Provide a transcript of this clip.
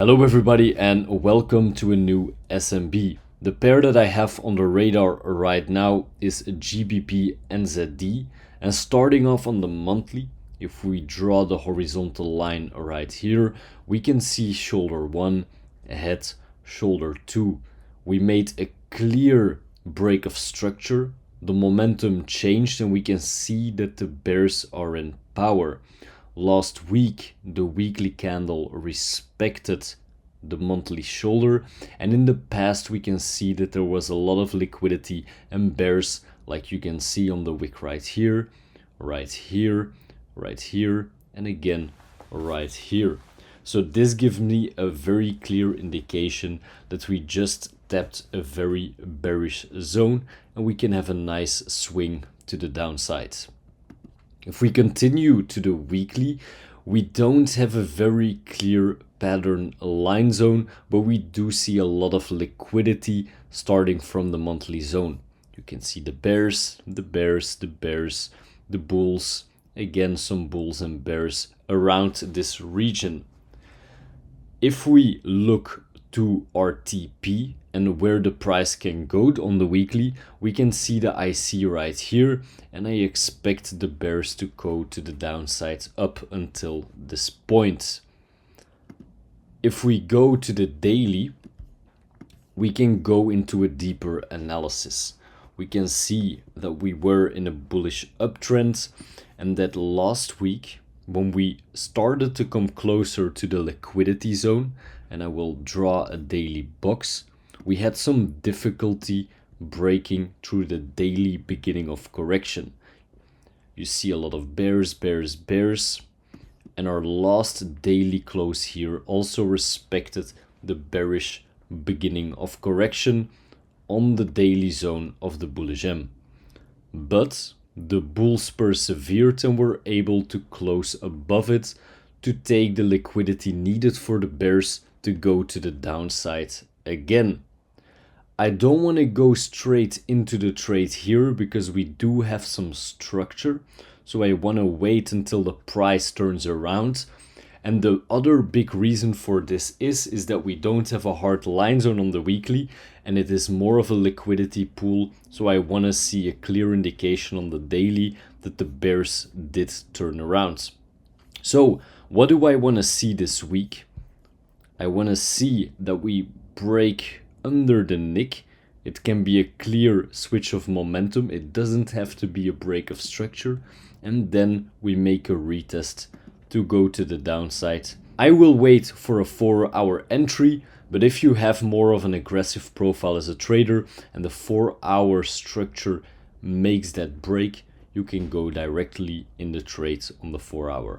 Hello everybody and welcome to a new SMB. The pair that I have on the radar right now is GBP NZD, and starting off on the monthly, if we draw the horizontal line right here, we can see shoulder 1, head, shoulder 2. We made a clear break of structure, the momentum changed and we can see that the bears are in power. Last week, the weekly candle respected the monthly shoulder, and in the past we can see that there was a lot of liquidity and bears, like you can see on the wick right here, right here, right here, and again right here. So this gives me a very clear indication that we just tapped a very bearish zone and we can have a nice swing to the downside. If we continue to the weekly, we don't have a very clear pattern line zone, but we do see a lot of liquidity starting from the monthly zone. You can see the bears, the bears, the bears, the bulls, again some bulls and bears around this region. If we look to our TP and where the price can go on the weekly, we can see the IC right here, and I expect the bears to go to the downside up until this point. If we go to the daily, we can go into a deeper analysis. We can see that we were in a bullish uptrend and that last week, when we started to come closer to the liquidity zone, and I will draw a daily box, we had some difficulty breaking through the daily beginning of correction. You see a lot of bears, bears, bears, and our last daily close here also respected the bearish beginning of correction on the daily zone of the bullish M. But the bulls persevered and were able to close above it to take the liquidity needed for the bears to go to the downside again. I don't want to go straight into the trade here because we do have some structure, so I want to wait until the price turns around. And the other big reason for this is that we don't have a hard line zone on the weekly, and it is more of a liquidity pool, so I want to see a clear indication on the daily that the bears did turn around. So what do I want to see this week? I want to see that we break under the nick. It can be a clear switch of momentum. It doesn't have to be a break of structure. And then we make a retest to go to the downside. I will wait for a 4-hour entry, but if you have more of an aggressive profile as a trader and the 4-hour structure makes that break, you can go directly in the trade on the 4-hour.